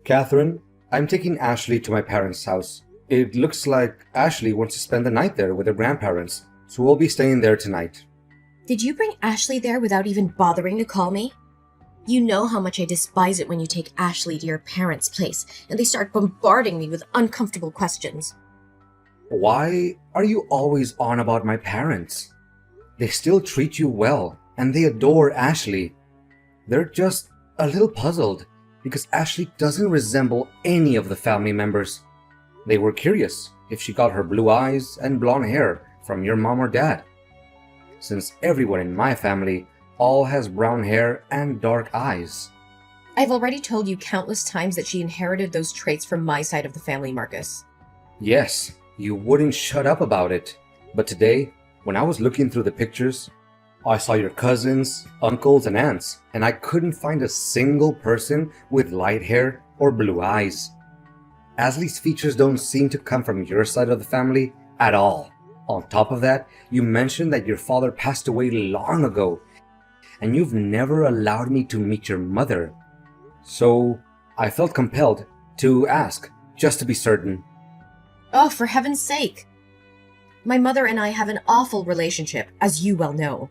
Catherine, I'm taking Ashley to my parents' house. It looks like Ashley wants to spend the night there with her grandparents, so we'll be staying there tonight. Did you bring Ashley there without even bothering to call me? You know how much I despise it when you take Ashley to your parents' place and they start bombarding me with uncomfortable questions. Why are you always on about my parents? They still treat you well, and they adore Ashley. They're just a little puzzled because Ashley doesn't resemble any of the family members. They were curious if she got her blue eyes and blonde hair from your mom or dad. Since everyone in my family all has brown hair and dark eyes. I've already told you countless times that she inherited those traits from my side of the family, Marcus. Yes, you wouldn't shut up about it. But today, when I was looking through the pictures, I saw your cousins, uncles, and aunts, and I couldn't find a single person with light hair or blue eyes. Ashley's features don't seem to come from your side of the family at all. On top of that, you mentioned that your father passed away long ago, and you've never allowed me to meet your mother. So I felt compelled to ask, just to be certain. Oh, for heaven's sake! My mother and I have an awful relationship, as you well know.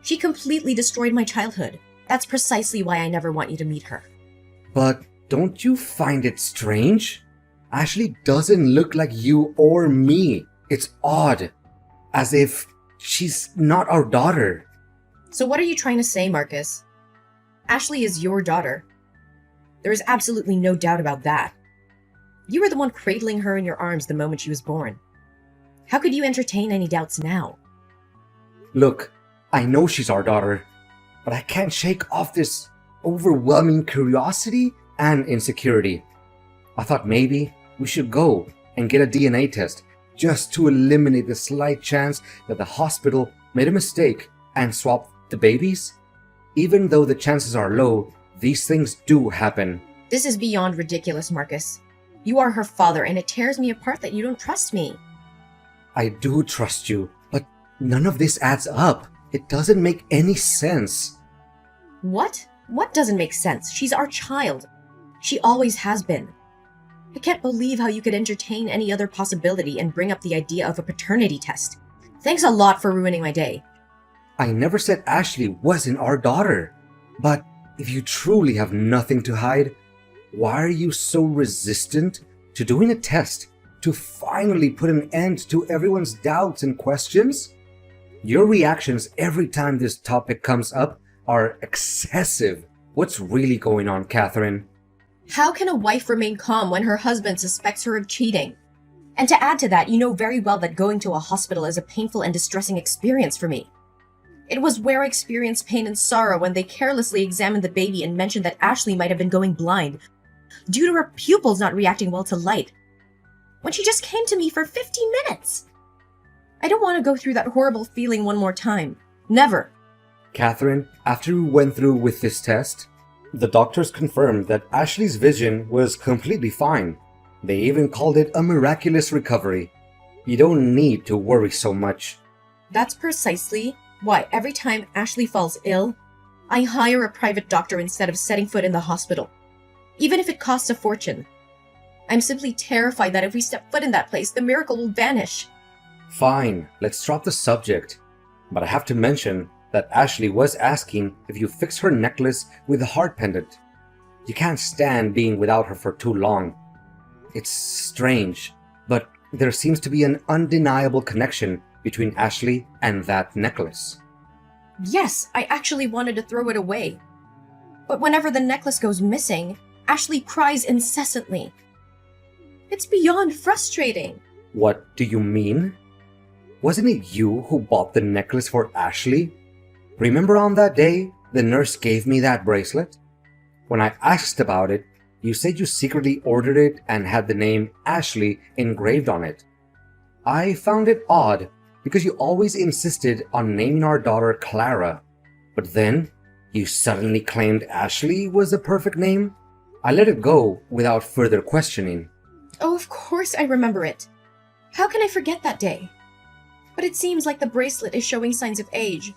She completely destroyed my childhood. That's precisely why I never want you to meet her. But don't you find it strange? Ashley doesn't look like you or me. It's odd. As if she's not our daughter. So what are you trying to say, Marcus? Ashley is your daughter. There is absolutely no doubt about that. You were the one cradling her in your arms the moment she was born. How could you entertain any doubts now? Look, I know she's our daughter, but I can't shake off this overwhelming curiosity and insecurity. I thought maybe we should go and get a DNA test just to eliminate the slight chance that the hospital made a mistake and swapped the babies. Even though the chances are low, these things do happen. This is beyond ridiculous, Marcus. You are her father, and it tears me apart that you don't trust me. I do trust you, but none of this adds up. It doesn't make any sense. What? What doesn't make sense? She's our child. She always has been. I can't believe how you could entertain any other possibility and bring up the idea of a paternity test. Thanks a lot for ruining my day. I never said Ashley wasn't our daughter. But if you truly have nothing to hide, why are you so resistant to doing a test to finally put an end to everyone's doubts and questions? Your reactions every time this topic comes up are excessive. What's really going on, Catherine? How can a wife remain calm when her husband suspects her of cheating? And to add to that, you know very well that going to a hospital is a painful and distressing experience for me. It was where I experienced pain and sorrow when they carelessly examined the baby and mentioned that Ashley might have been going blind due to her pupils not reacting well to light, when she just came to me for 15 minutes. I don't want to go through that horrible feeling one more time. Never. Catherine, after we went through with this test, the doctors confirmed that Ashley's vision was completely fine. They even called it a miraculous recovery. You don't need to worry so much. That's precisely why every time Ashley falls ill, I hire a private doctor instead of setting foot in the hospital, even if it costs a fortune. I'm simply terrified that if we step foot in that place, the miracle will vanish. Fine, let's drop the subject. But I have to mention that Ashley was asking if you fix her necklace with a heart pendant. You can't stand being without her for too long. It's strange, but there seems to be an undeniable connection between Ashley and that necklace. Yes, I actually wanted to throw it away. But whenever the necklace goes missing, Ashley cries incessantly. It's beyond frustrating. What do you mean? Wasn't it you who bought the necklace for Ashley? Remember on that day the nurse gave me that bracelet? When I asked about it, you said you secretly ordered it and had the name Ashley engraved on it. I found it odd because you always insisted on naming our daughter Clara. But then, you suddenly claimed Ashley was the perfect name? I let it go without further questioning. Oh, of course I remember it. How can I forget that day? But it seems like the bracelet is showing signs of age.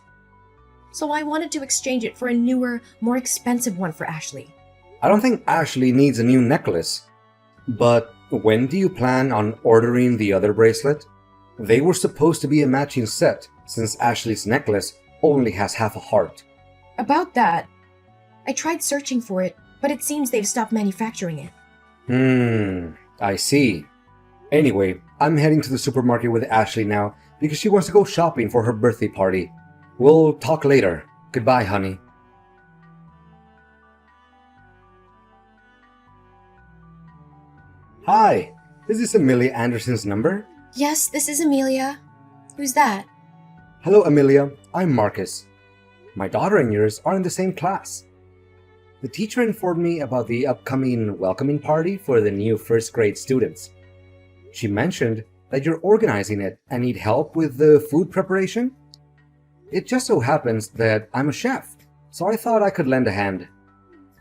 So I wanted to exchange it for a newer, more expensive one for Ashley. I don't think Ashley needs a new necklace. But when do you plan on ordering the other bracelet? They were supposed to be a matching set, since Ashley's necklace only has half a heart. About that, I tried searching for it, but it seems they've stopped manufacturing it. I see. Anyway, I'm heading to the supermarket with Ashley now because she wants to go shopping for her birthday party. We'll talk later. Goodbye, honey. Hi, is this Amelia Anderson's number? Yes, this is Amelia. Who's that? Hello, Amelia. I'm Marcus. My daughter and yours are in the same class. The teacher informed me about the upcoming welcoming party for the new first grade students. She mentioned that you're organizing it and need help with the food preparation. It just so happens that I'm a chef, so I thought I could lend a hand.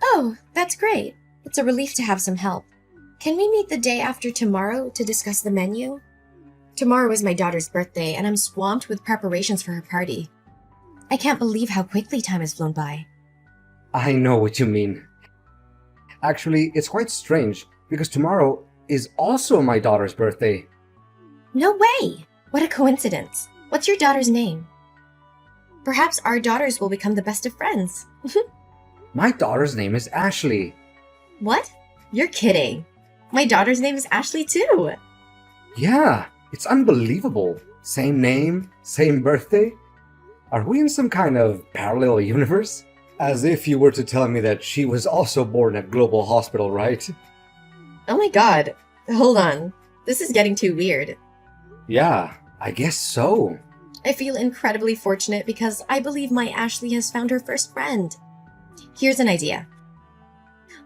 Oh, that's great. It's a relief to have some help. Can we meet the day after tomorrow to discuss the menu? Tomorrow is my daughter's birthday, and I'm swamped with preparations for her party. I can't believe how quickly time has flown by. I know what you mean. Actually, it's quite strange because tomorrow is also my daughter's birthday. No way! What a coincidence. What's your daughter's name? Perhaps our daughters will become the best of friends. My daughter's name is Ashley. What? You're kidding. My daughter's name is Ashley too. Yeah, it's unbelievable. Same name, same birthday. Are we in some kind of parallel universe? As if you were to tell me that she was also born at Global Hospital, right? Oh my god. Hold on. This is getting too weird. Yeah, I guess so. I feel incredibly fortunate because I believe my Ashley has found her first friend. Here's an idea.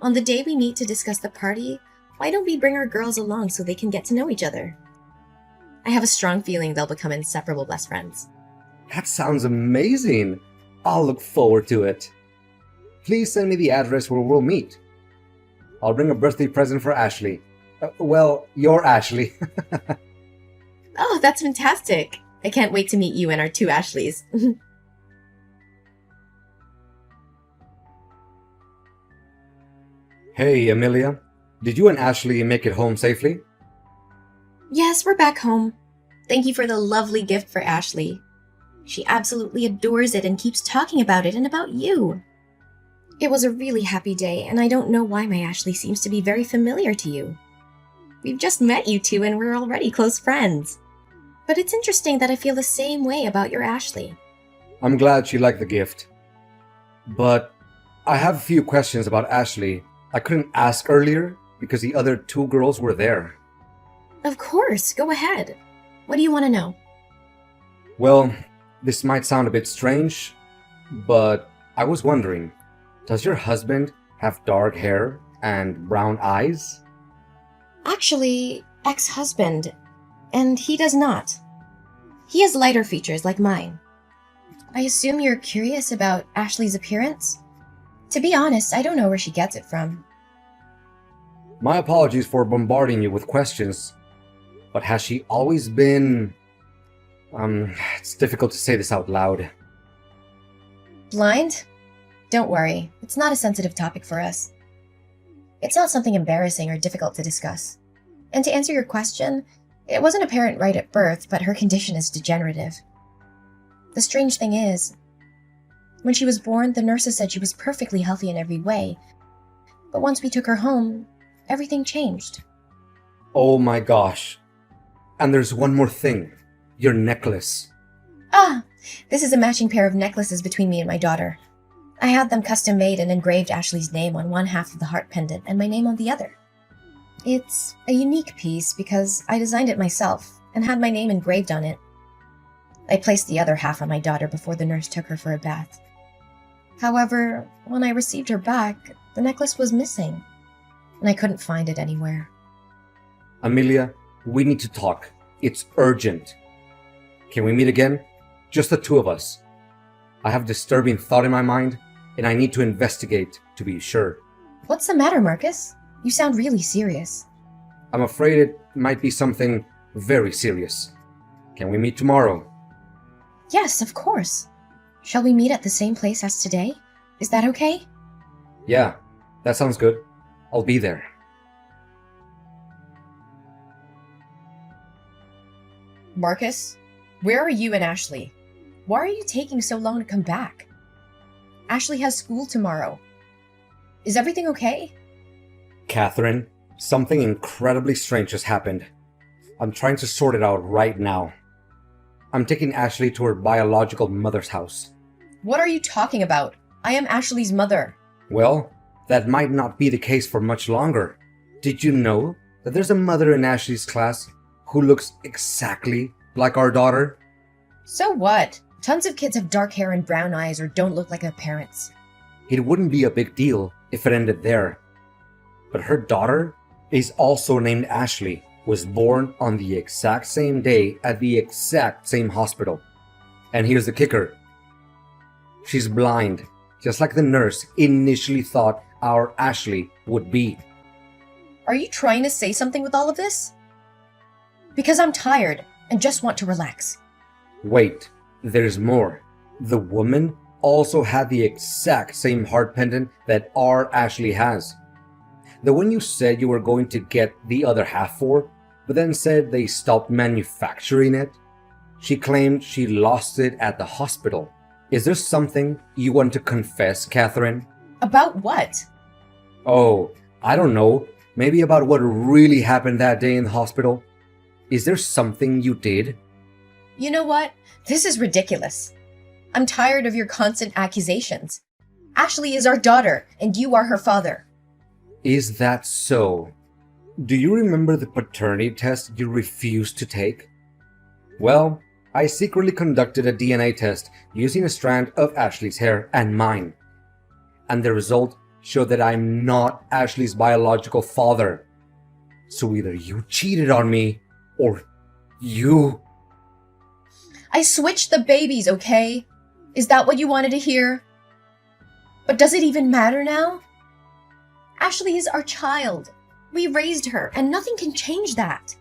On the day we meet to discuss the party, why don't we bring our girls along so they can get to know each other? I have a strong feeling they'll become inseparable best friends. That sounds amazing. I'll look forward to it. Please send me the address where we'll meet. I'll bring a birthday present for Ashley. Well, your Ashley. Oh, that's fantastic. I can't wait to meet you and our two Ashleys. Hey, Amelia. Did you and Ashley make it home safely? Yes, we're back home. Thank you for the lovely gift for Ashley. She absolutely adores it and keeps talking about it and about you. It was a really happy day, and I don't know why my Ashley seems to be very familiar to you. We've just met you two and we're already close friends. But it's interesting that I feel the same way about your Ashley. I'm glad she liked the gift. But I have a few questions about Ashley I couldn't ask earlier because the other two girls were there. Of course, go ahead. What do you want to know? Well, this might sound a bit strange, but I was wondering, does your husband have dark hair and brown eyes? Actually, ex-husband, and he does not. He has lighter features like mine. I assume you're curious about Ashley's appearance? To be honest, I don't know where she gets it from. My apologies for bombarding you with questions, but has she always been... it's difficult to say this out loud. Blind? Don't worry, it's not a sensitive topic for us. It's not something embarrassing or difficult to discuss. And to answer your question, it wasn't apparent right at birth, but her condition is degenerative. The strange thing is, when she was born, the nurses said she was perfectly healthy in every way. But once we took her home, everything changed. Oh my gosh. And there's one more thing. Your necklace. Ah, this is a matching pair of necklaces between me and my daughter. I had them custom made and engraved Ashley's name on one half of the heart pendant and my name on the other. It's a unique piece because I designed it myself and had my name engraved on it. I placed the other half on my daughter before the nurse took her for a bath. However, when I received her back, the necklace was missing, and I couldn't find it anywhere. Amelia, we need to talk. It's urgent. Can we meet again? Just the two of us. I have a disturbing thought in my mind, and I need to investigate to be sure. What's the matter, Marcus? You sound really serious. I'm afraid it might be something very serious. Can we meet tomorrow? Yes, of course. Shall we meet at the same place as today? Is that okay? Yeah, That sounds good. I'll be there. Marcus, where are you and Ashley? Why are you taking so long to come back? Ashley has school tomorrow. Is everything okay? Catherine, something incredibly strange has happened. I'm trying to sort it out right now. I'm taking Ashley to her biological mother's house. What are you talking about? I am Ashley's mother. Well, that might not be the case for much longer. Did you know that there's a mother in Ashley's class who looks exactly like our daughter? So what? Tons of kids have dark hair and brown eyes or don't look like their parents. It wouldn't be a big deal if it ended there. But her daughter is also named Ashley, was born on the exact same day at the exact same hospital. And here's the kicker. She's blind, just like the nurse initially thought our Ashley would be. Are you trying to say something with all of this? Because I'm tired and just want to relax. Wait, there's more. The woman also had the exact same heart pendant that our Ashley has. The one you said you were going to get the other half for, but then said they stopped manufacturing it. She claimed she lost it at the hospital. Is there something you want to confess, Catherine? About what? Oh, I don't know. Maybe about what really happened that day in the hospital? Is there something you did? You know what? This is ridiculous. I'm tired of your constant accusations. Ashley is our daughter, and you are her father. Is that so? Do you remember the paternity test you refused to take? Well, I secretly conducted a DNA test using a strand of Ashley's hair and mine. And the result showed that I'm not Ashley's biological father. So either you cheated on me, or you... I switched the babies, okay? Is that what you wanted to hear? But does it even matter now? Ashley is our child. We raised her, and nothing can change that.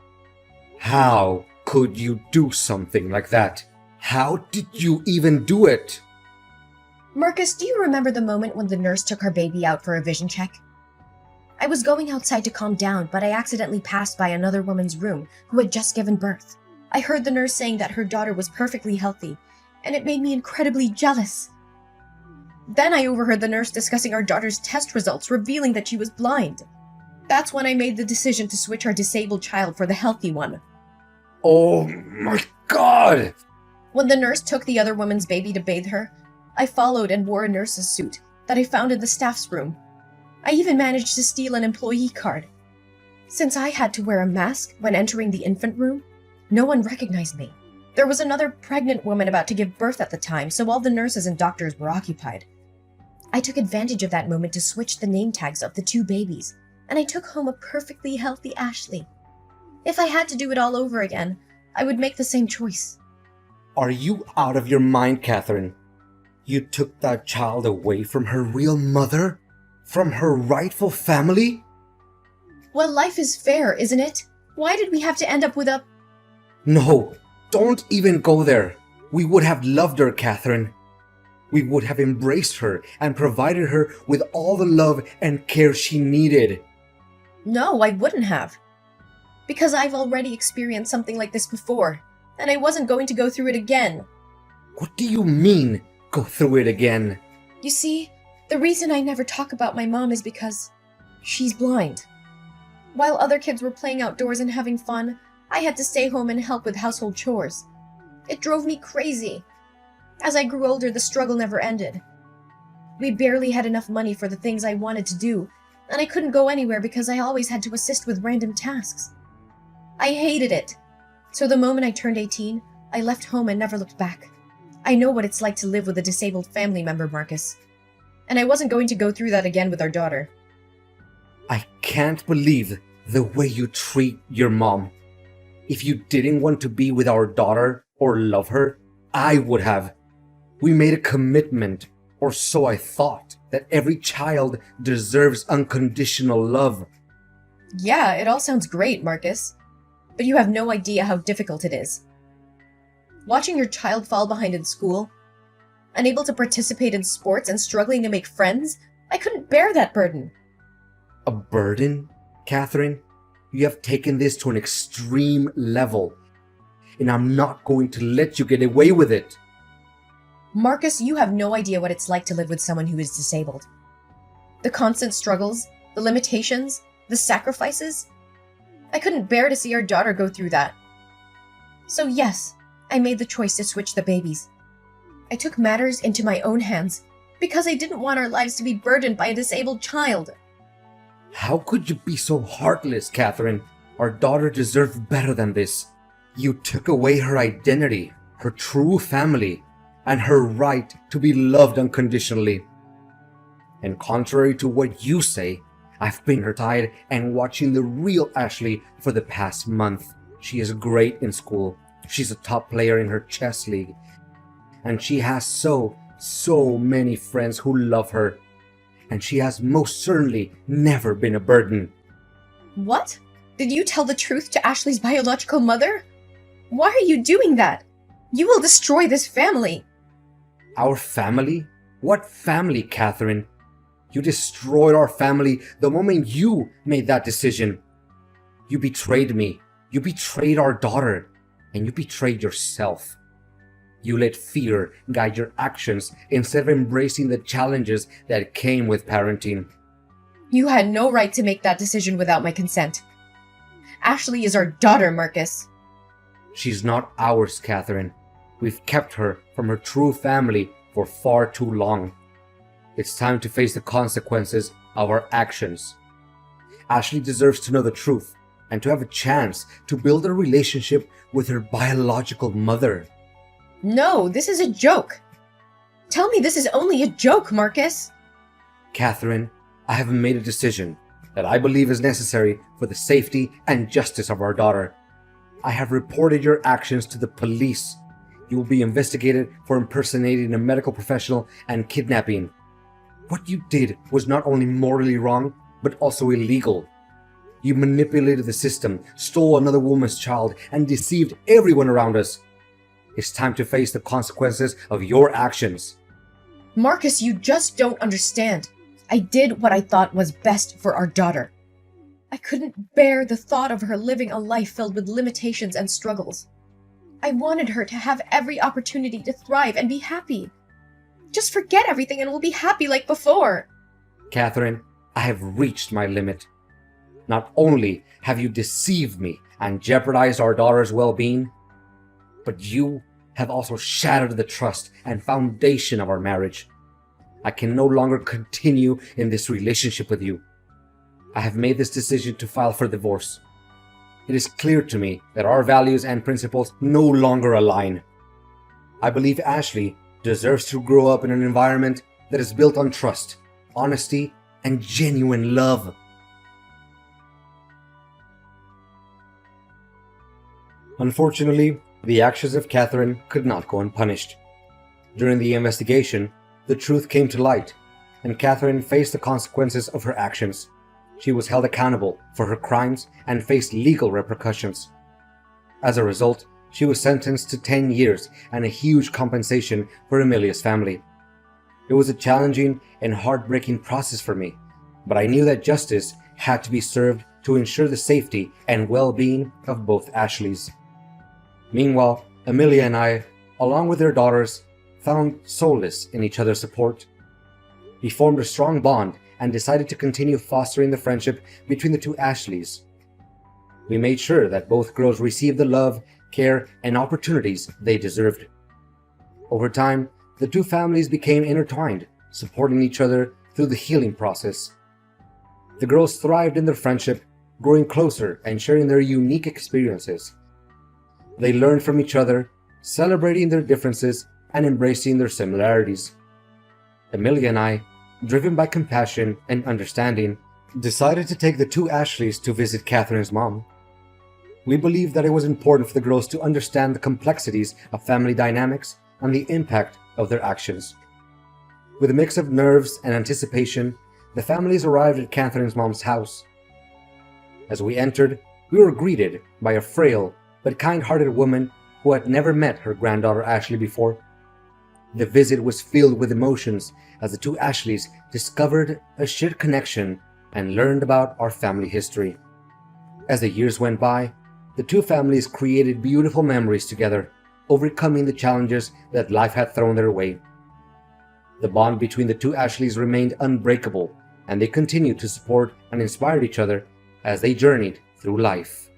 How could you do something like that? How did you even do it? Marcus, do you remember the moment when the nurse took her baby out for a vision check? I was going outside to calm down, but I accidentally passed by another woman's room who had just given birth. I heard the nurse saying that her daughter was perfectly healthy, and it made me incredibly jealous. Then I overheard the nurse discussing our daughter's test results, revealing that she was blind. That's when I made the decision to switch our disabled child for the healthy one. Oh my God! When the nurse took the other woman's baby to bathe her, I followed and wore a nurse's suit that I found in the staff's room. I even managed to steal an employee card. Since I had to wear a mask when entering the infant room, no one recognized me. There was another pregnant woman about to give birth at the time, so all the nurses and doctors were occupied. I took advantage of that moment to switch the name tags of the two babies, and I took home a perfectly healthy Ashley. If I had to do it all over again, I would make the same choice. Are you out of your mind, Catherine? You took that child away from her real mother? From her rightful family? Well, life is fair, isn't it? Why did we have to end up with a... No, don't even go there. We would have loved her, Catherine. We would have embraced her and provided her with all the love and care she needed. No, I wouldn't have. Because I've already experienced something like this before, and I wasn't going to go through it again. What do you mean, go through it again? You see, the reason I never talk about my mom is because she's blind. While other kids were playing outdoors and having fun, I had to stay home and help with household chores. It drove me crazy. As I grew older, the struggle never ended. We barely had enough money for the things I wanted to do, and I couldn't go anywhere because I always had to assist with random tasks. I hated it. So the moment I turned 18, I left home and never looked back. I know what it's like to live with a disabled family member, Marcus. And I wasn't going to go through that again with our daughter. I can't believe the way you treat your mom. If you didn't want to be with our daughter or love her, I would have. We made a commitment, or so I thought, that every child deserves unconditional love. Yeah, it all sounds great, Marcus. But you have no idea how difficult it is. Watching your child fall behind in school, unable to participate in sports and struggling to make friends, I couldn't bear that burden. A burden, Catherine? You have taken this to an extreme level, and I'm not going to let you get away with it. Marcus, you have no idea what it's like to live with someone who is disabled. The constant struggles, the limitations, the sacrifices. I couldn't bear to see our daughter go through that. So yes, I made the choice to switch the babies. I took matters into my own hands because I didn't want our lives to be burdened by a disabled child. How could you be so heartless, Catherine? Our daughter deserved better than this. You took away her identity, her true family, and her right to be loved unconditionally. And contrary to what you say, I've been her side and watching the real Ashley for the past month. She is great in school. She's a top player in her chess league. And she has so many friends who love her. And she has most certainly never been a burden. What? Did you tell the truth to Ashley's biological mother? Why are you doing that? You will destroy this family. Our family? What family, Catherine? You destroyed our family the moment you made that decision. You betrayed me. You betrayed our daughter. And you betrayed yourself. You let fear guide your actions instead of embracing the challenges that came with parenting. You had no right to make that decision without my consent. Ashley is our daughter, Marcus. She's not ours, Catherine. We've kept her from her true family for far too long. It's time to face the consequences of our actions. Ashley deserves to know the truth and to have a chance to build a relationship with her biological mother. No, this is a joke. Tell me this is only a joke, Marcus. Catherine, I have made a decision that I believe is necessary for the safety and justice of our daughter. I have reported your actions to the police. You will be investigated for impersonating a medical professional and kidnapping. What you did was not only morally wrong, but also illegal. You manipulated the system, stole another woman's child, and deceived everyone around us. It's time to face the consequences of your actions. Marcus, you just don't understand. I did what I thought was best for our daughter. I couldn't bear the thought of her living a life filled with limitations and struggles. I wanted her to have every opportunity to thrive and be happy. Just forget everything and we'll be happy like before. Catherine, I have reached my limit. Not only have you deceived me and jeopardized our daughter's well-being, but you have also shattered the trust and foundation of our marriage. I can no longer continue in this relationship with you. I have made this decision to file for divorce. It is clear to me that our values and principles no longer align. I believe Ashley deserves to grow up in an environment that is built on trust, honesty, and genuine love. Unfortunately, the actions of Catherine could not go unpunished. During the investigation, the truth came to light, and Catherine faced the consequences of her actions. She was held accountable for her crimes and faced legal repercussions. As a result, she was sentenced to 10 years and a huge compensation for Amelia's family. It was a challenging and heartbreaking process for me, but I knew that justice had to be served to ensure the safety and well-being of both Ashleys. Meanwhile, Amelia and I, along with their daughters, found solace in each other's support. We formed a strong bond and decided to continue fostering the friendship between the two Ashleys. We made sure that both girls received the love, care, and opportunities they deserved. Over time, the two families became intertwined, supporting each other through the healing process. The girls thrived in their friendship, growing closer and sharing their unique experiences. They learned from each other, celebrating their differences and embracing their similarities. Amelia and I, driven by compassion and understanding, decided to take the two Ashleys to visit Catherine's mom. We believed that it was important for the girls to understand the complexities of family dynamics and the impact of their actions. With a mix of nerves and anticipation, the families arrived at Catherine's mom's house. As we entered, we were greeted by a frail but kind-hearted woman who had never met her granddaughter Ashley before. The visit was filled with emotions as the two Ashleys discovered a shared connection and learned about our family history. As the years went by, the two families created beautiful memories together, overcoming the challenges that life had thrown their way. The bond between the two Ashleys remained unbreakable, and they continued to support and inspire each other as they journeyed through life.